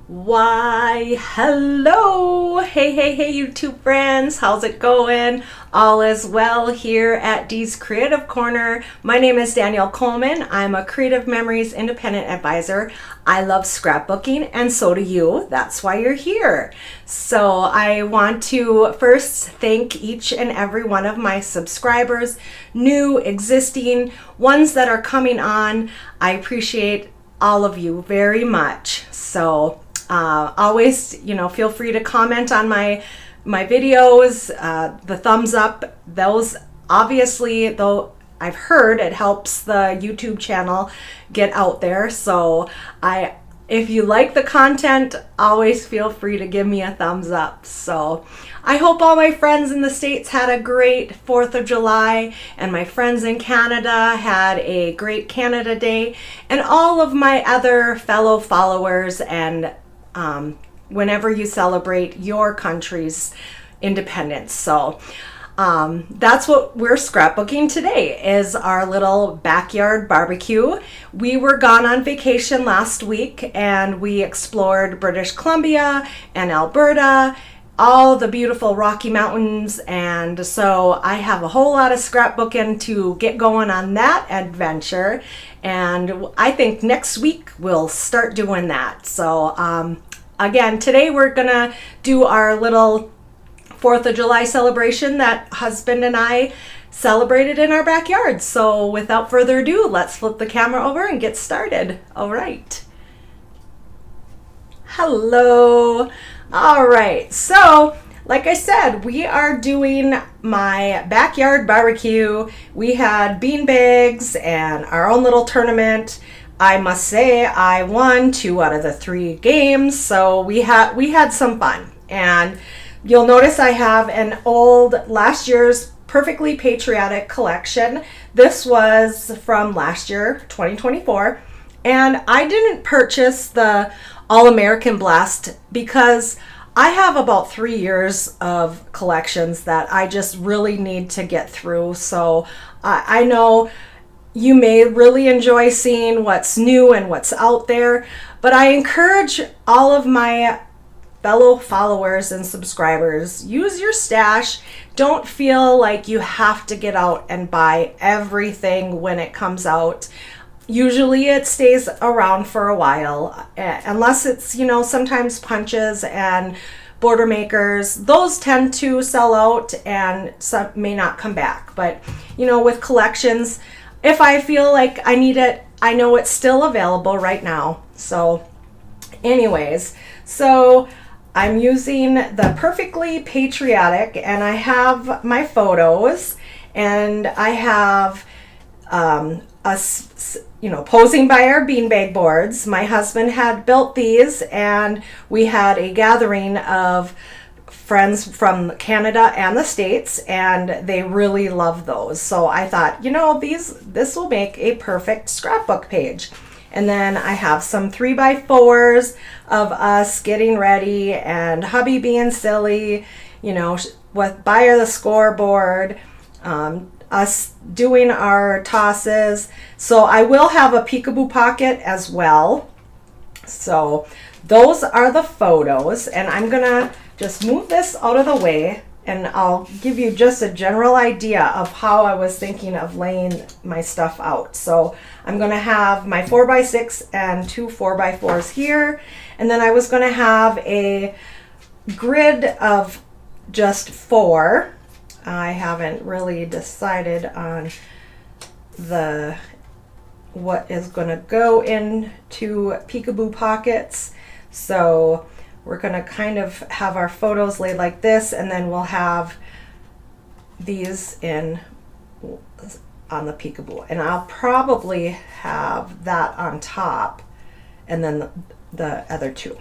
Why, hello! Hey, YouTube friends, how's it going? All is well here at Dee's Creative Corner. My name is Danielle Coleman. I'm a Creative Memories Independent Advisor. I love scrapbooking, and so do you. That's why you're here. So I want to first thank each and every one of my subscribers, new, existing, ones that are coming on. I appreciate all of you very much. So always, feel free to comment on my videos, the thumbs up. Those obviously, though, I've heard it helps the YouTube channel get out there. So if you like the content, always feel free to give me a thumbs up. So I hope all my friends in the States had a great 4th of July, and my friends in Canada had a great Canada Day, and all of my other fellow followers, and whenever you celebrate your country's independence. So that's what we're scrapbooking today, is our little backyard barbecue. We were gone on vacation last week and we explored British Columbia and Alberta, all the beautiful Rocky Mountains, and so I have a whole lot of scrapbooking to get going on that adventure, and I think next week we'll start doing that. So again, today we're gonna do our little 4th of July celebration that husband and I celebrated in our backyard. So without further ado, let's flip the camera over and get started. All right. Hello. All right. So like I said, we are doing my backyard barbecue. We had bean bags and our own little tournament. I must say I won 2 out of the 3 games. So we had some fun. And you'll notice I have an old last year's Perfectly Patriotic collection. This was from last year, 2024. And I didn't purchase the All-American Blast because I have about 3 years of collections that I just really need to get through. So I know you may really enjoy seeing what's new and what's out there, but I encourage all of my fellow followers and subscribers, use your stash. Don't feel like you have to get out and buy everything when it comes out. Usually it stays around for a while, unless it's, sometimes punches and border makers. Those tend to sell out and some may not come back. But, with collections, if I feel like I need it, I know it's still available right now. So anyways, so I'm using the Perfectly Patriotic, and I have my photos, and I have us, posing by our beanbag boards. My husband had built these, and we had a gathering of friends from Canada and the States, and they really love those. So I thought, this will make a perfect scrapbook page. And then I have some 3x4s of us getting ready and hubby being silly, with by the scoreboard, us doing our tosses. So I will have a peekaboo pocket as well. So those are the photos, and I'm gonna just move this out of the way, and I'll give you just a general idea of how I was thinking of laying my stuff out. So I'm gonna have my 4x6 and 2 4x4s here. And then I was gonna have a grid of just 4. I haven't really decided on what is gonna go into peekaboo pockets. So we're gonna kind of have our photos laid like this, and then we'll have these on the peekaboo. And I'll probably have that on top, and then the other 2.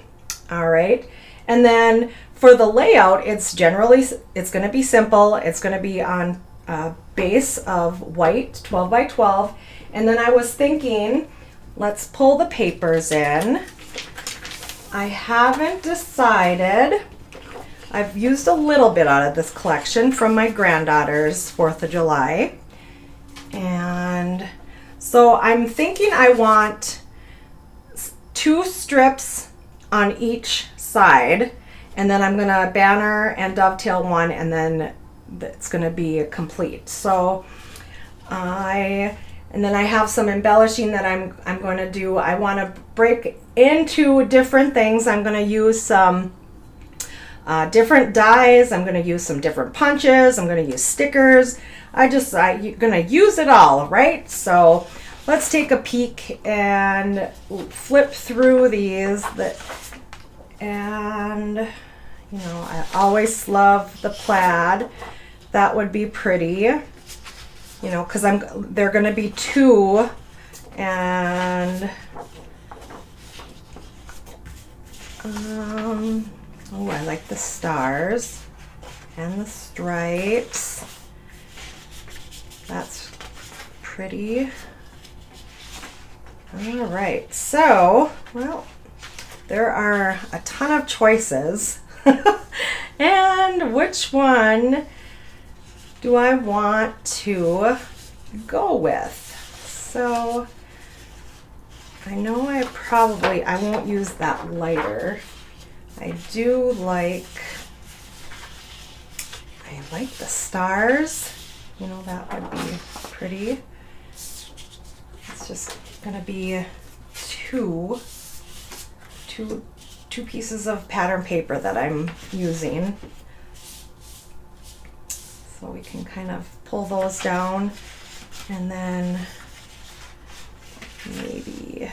All right. And then for the layout, it's gonna be simple. It's gonna be on a base of white 12x12. And then I was thinking, let's pull the papers in. I haven't decided. I've used a little bit out of this collection from my granddaughter's 4th of July. And so I'm thinking I want 2 strips on each side, and then I'm gonna banner and dovetail one, and then it's gonna be complete. So and then I have some embellishing that I'm going to do. I want to break into different things. I'm going to use some different dies. I'm going to use some different punches. I'm going to use stickers. I'm going to use it all, right? So let's take a peek and flip through these. And you know, I always love the plaid. That would be pretty. You know, because they're going to be two, and oh, I like the stars and the stripes. That's pretty. All right, so, well, there are a ton of choices. And which one do I want to go with? So I know I won't use that lighter. I like the stars. You know, that would be pretty. It's just gonna be two pieces of pattern paper that I'm using. So we can kind of pull those down, and then maybe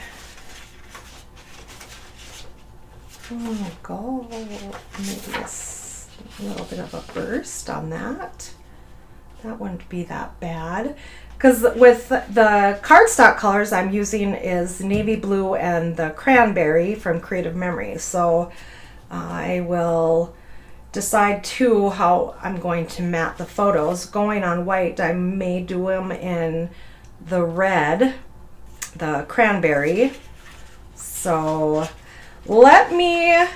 go maybe a little bit of a burst on that. That wouldn't be that bad, because with the cardstock colors I'm using is navy blue and the cranberry from Creative Memories. So I will decide too how I'm going to mat the photos. Going on white, I may do them in the red, the cranberry. So let me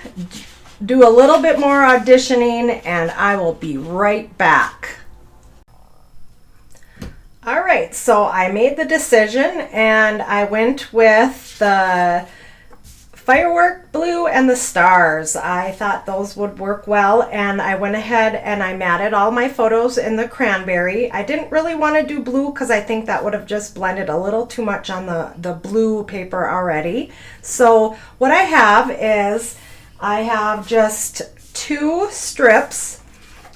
do a little bit more auditioning and I will be right back. All right, so I made the decision and I went with the firework blue and the stars. I thought those would work well, and I went ahead and I matted all my photos in the cranberry. I didn't really want to do blue because I think that would have just blended a little too much on the blue paper already. So what I have is I have just two strips.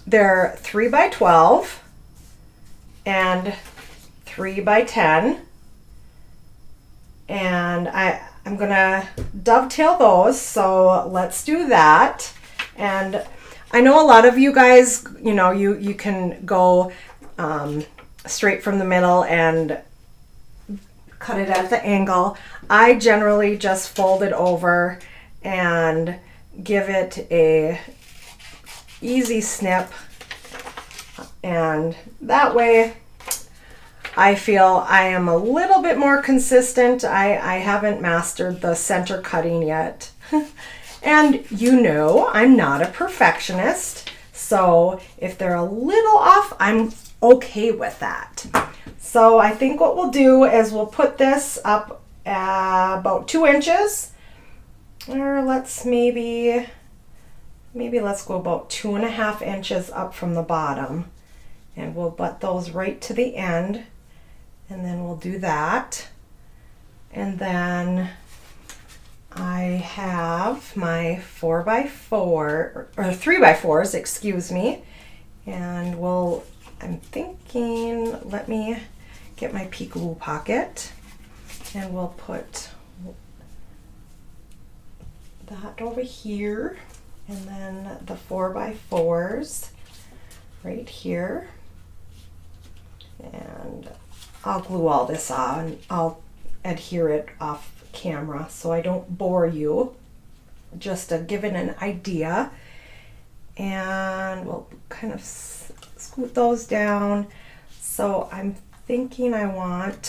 They're 3 by 12 and 3 by 10, and I'm gonna dovetail those, so let's do that. And I know a lot of you guys, you know, you can go straight from the middle and cut it at the angle. I generally just fold it over and give it a easy snip, and that way I feel I am a little bit more consistent. I haven't mastered the center cutting yet. And you know, I'm not a perfectionist. So if they're a little off, I'm okay with that. So I think what we'll do is we'll put this up about 2 inches. Or let's maybe let's go about 2.5 inches up from the bottom. And we'll butt those right to the end. And then we'll do that. And then I have my 4x4 or 3x4s, excuse me. And I'm thinking, let me get my peekaboo pocket, and we'll put that over here, and then the 4x4s right here. And I'll glue all this on. I'll adhere it off camera so I don't bore you, just to give it an idea. And we'll kind of scoot those down. So I'm thinking I'll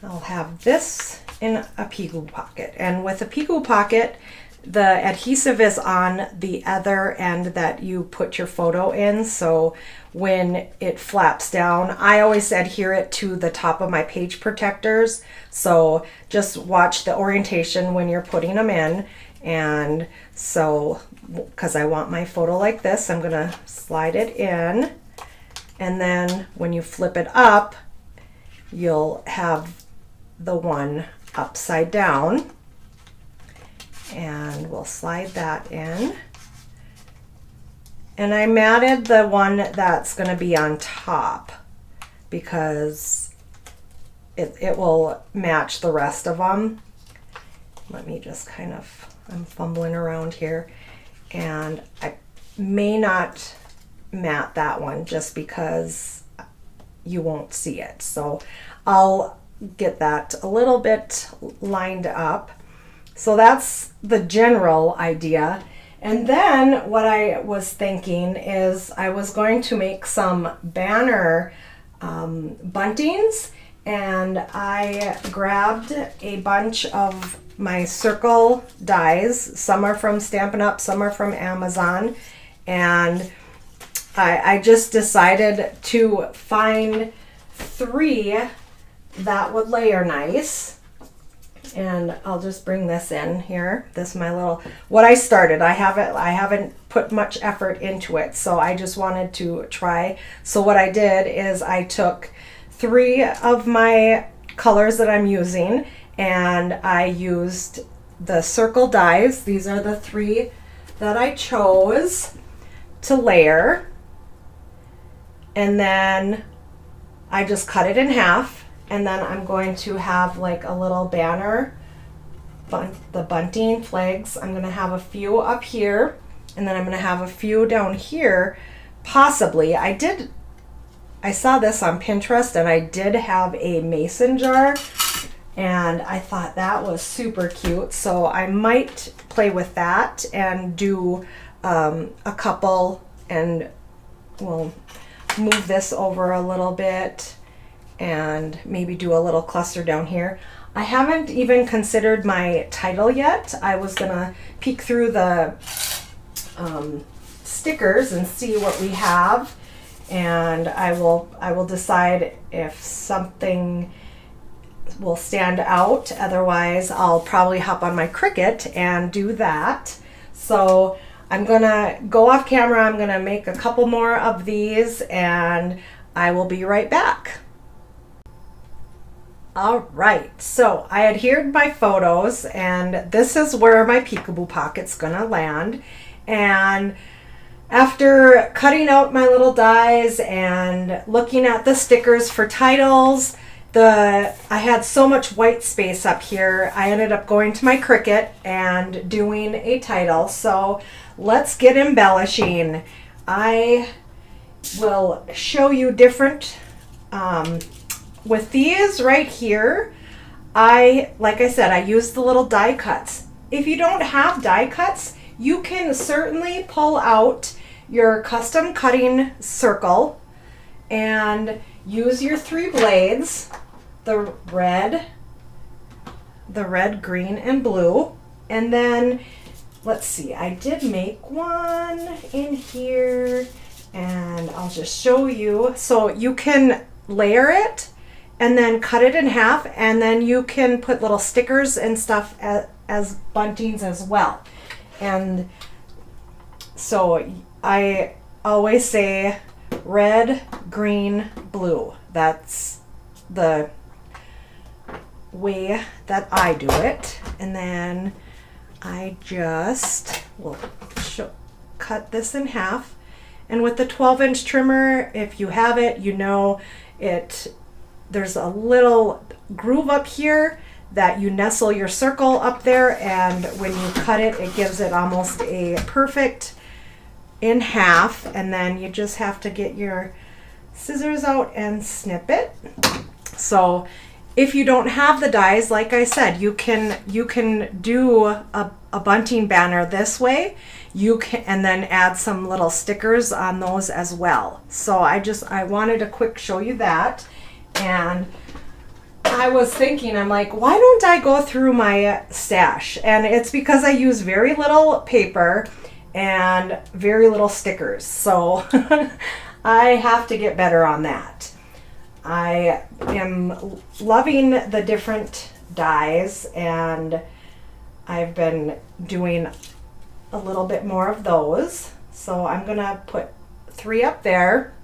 have this in a peekaboo pocket. And with a peekaboo pocket, the adhesive is on the other end that you put your photo in, so when it flaps down, I always adhere it to the top of my page protectors. So just watch the orientation when you're putting them in. And so, because I want my photo like this, I'm gonna slide it in, and then when you flip it up, you'll have the one upside down, and we'll slide that in. And I matted the one that's going to be on top because it will match the rest of them. Let me just kind of, I'm fumbling around here, and I may not mat that one just because you won't see it. So I'll get that a little bit lined up. So that's the general idea. And then what I was thinking is I was going to make some banner buntings, and I grabbed a bunch of my circle dies. Some are from Stampin' Up, some are from Amazon, and I just decided to find 3 that would layer nice. And I'll just bring this in here. This is my little, what I started. I haven't put much effort into it, so I just wanted to try. So what I did is I took 3 of my colors that I'm using, and I used the circle dies. These are the 3 that I chose to layer. And then I just cut it in half. And then I'm going to have like a little banner, the bunting flags. I'm going to have a few up here, and then I'm going to have a few down here, possibly. I saw this on Pinterest, and I did have a mason jar, and I thought that was super cute. So I might play with that and do a couple, and we'll move this over a little bit and maybe do a little cluster down here. I haven't even considered my title yet. I was gonna peek through the stickers and see what we have, and I will decide if something will stand out. Otherwise, I'll probably hop on my Cricut and do that. So I'm gonna go off camera. I'm gonna make a couple more of these, and I will be right back. All right, so I adhered my photos, and this is where my peekaboo pocket's gonna land. And after cutting out my little dies and looking at the stickers for titles, I had so much white space up here, I ended up going to my Cricut and doing a title. So let's get embellishing. I will show you different with these right here. Like I said, I use the little die cuts. If you don't have die cuts, you can certainly pull out your custom cutting circle and use your 3 blades, the red, green, and blue. And then, let's see, I did make one in here, and I'll just show you. So you can layer it and then cut it in half, and then you can put little stickers and stuff as buntings as well. And so I always say red, green, blue. That's the way that I do it. And then I just will cut this in half. And with the 12-inch trimmer, if you have it, you know it. There's a little groove up here that you nestle your circle up there, and when you cut it, it gives it almost a perfect in half. And then you just have to get your scissors out and snip it. So if you don't have the dies, like I said, you can do a bunting banner this way. You can, and then add some little stickers on those as well. So I wanted to quick show you that. And I was thinking, I'm like, why don't I go through my stash? And it's because I use very little paper and very little stickers. So I have to get better on that. I am loving the different dies, and I've been doing a little bit more of those. So I'm gonna put 3 up there.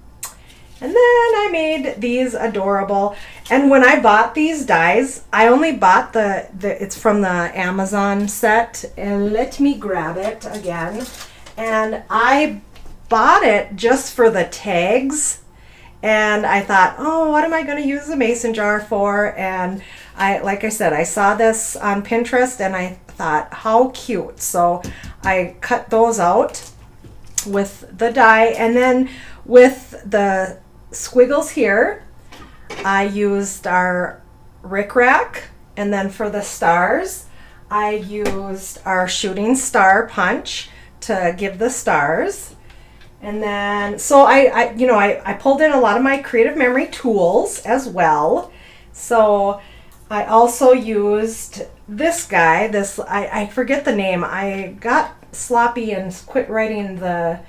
And then I made these adorable. And when I bought these dies, I only bought it's from the Amazon set. And let me grab it again. And I bought it just for the tags. And I thought, oh, what am I going to use the mason jar for? And like I said, I saw this on Pinterest and I thought, how cute. So I cut those out with the die. And then with the squiggles here, I used our rickrack, and then for the stars I used our shooting star punch to give the stars. And then so I pulled in a lot of my creative memory tools as well. So I also used this guy, I forget the name. I got sloppy and quit writing the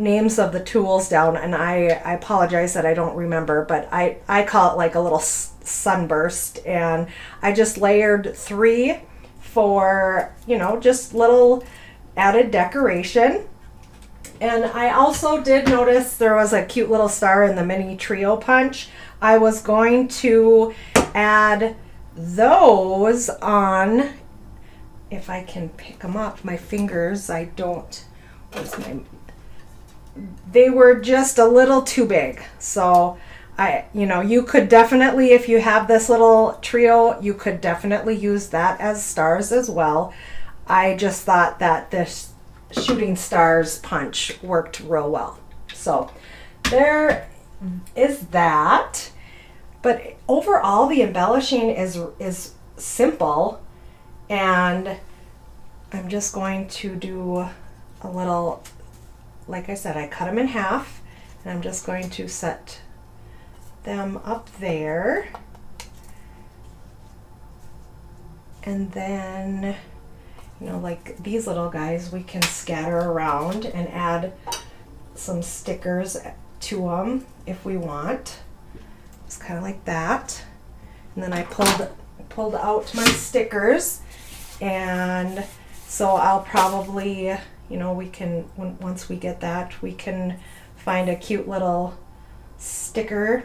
names of the tools down, and I apologize that I don't remember, but I call it like a little sunburst, and I just layered 3 for, just little added decoration. And I also did notice there was a cute little star in the mini trio punch. I was going to add those on, if I can pick them up, my fingers, I don't, they were just a little too big. So you could definitely, if you have this little trio, you could definitely use that as stars as well. I just thought that this shooting stars punch worked real well. So there is that. But overall, the embellishing is simple, and I'm just going to do a little, like I said, I cut them in half, and I'm just going to set them up there. And then, like these little guys, we can scatter around and add some stickers to them if we want. It's kind of like that. And then I pulled out my stickers, and so I'll probably, we can, once we get that, we can find a cute little sticker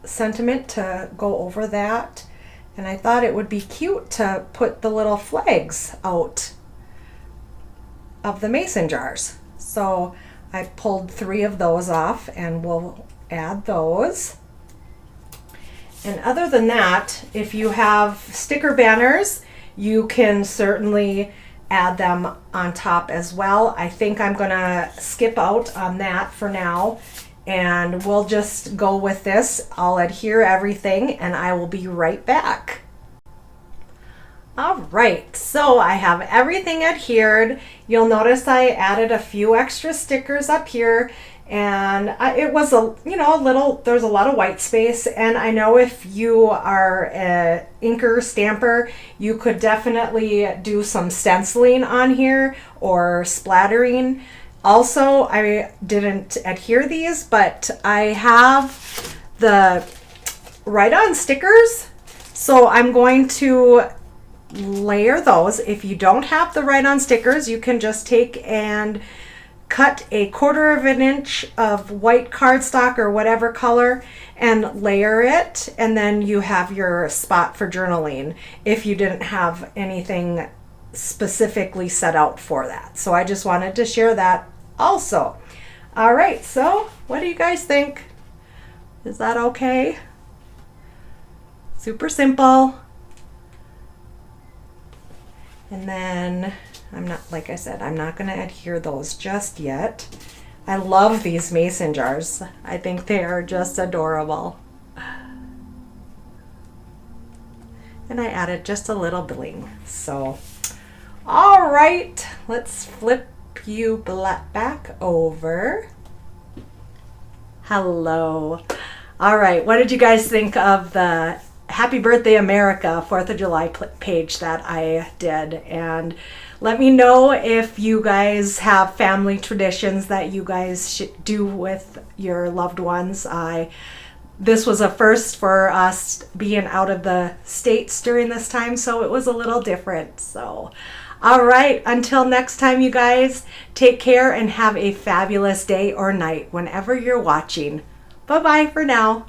sentiment to go over that. And I thought it would be cute to put the little flags out of the mason jars. So I pulled 3 of those off, and we'll add those. And other than that, if you have sticker banners, you can certainly add them on top as well. I think I'm gonna skip out on that for now, and we'll just go with this. I'll adhere everything, and I will be right back. All right, so I have everything adhered. You'll notice I added a few extra stickers up here, and it was there's a lot of white space. And I know if you are a inker stamper, you could definitely do some stenciling on here or splattering. Also, I didn't adhere these, but I have the write-on stickers, so I'm going to layer those. If you don't have the write-on stickers, you can just take and cut a 1/4 of an inch of white cardstock or whatever color and layer it, and then you have your spot for journaling if you didn't have anything specifically set out for that. So I just wanted to share that also. All right, so what do you guys think? Is that okay? Super simple. And then like I said, I'm not going to adhere those just yet. I love these mason jars. I think they are just adorable. And I added just a little bling. So, all right, let's flip you back over. Hello. All right, what did you guys think of the Happy Birthday America 4th of July page that I did. And let me know if you guys have family traditions that you guys should do with your loved ones. This was a first for us being out of the States during this time, so it was a little different. So, all right, until next time, you guys, take care and have a fabulous day or night whenever you're watching. Bye-bye for now.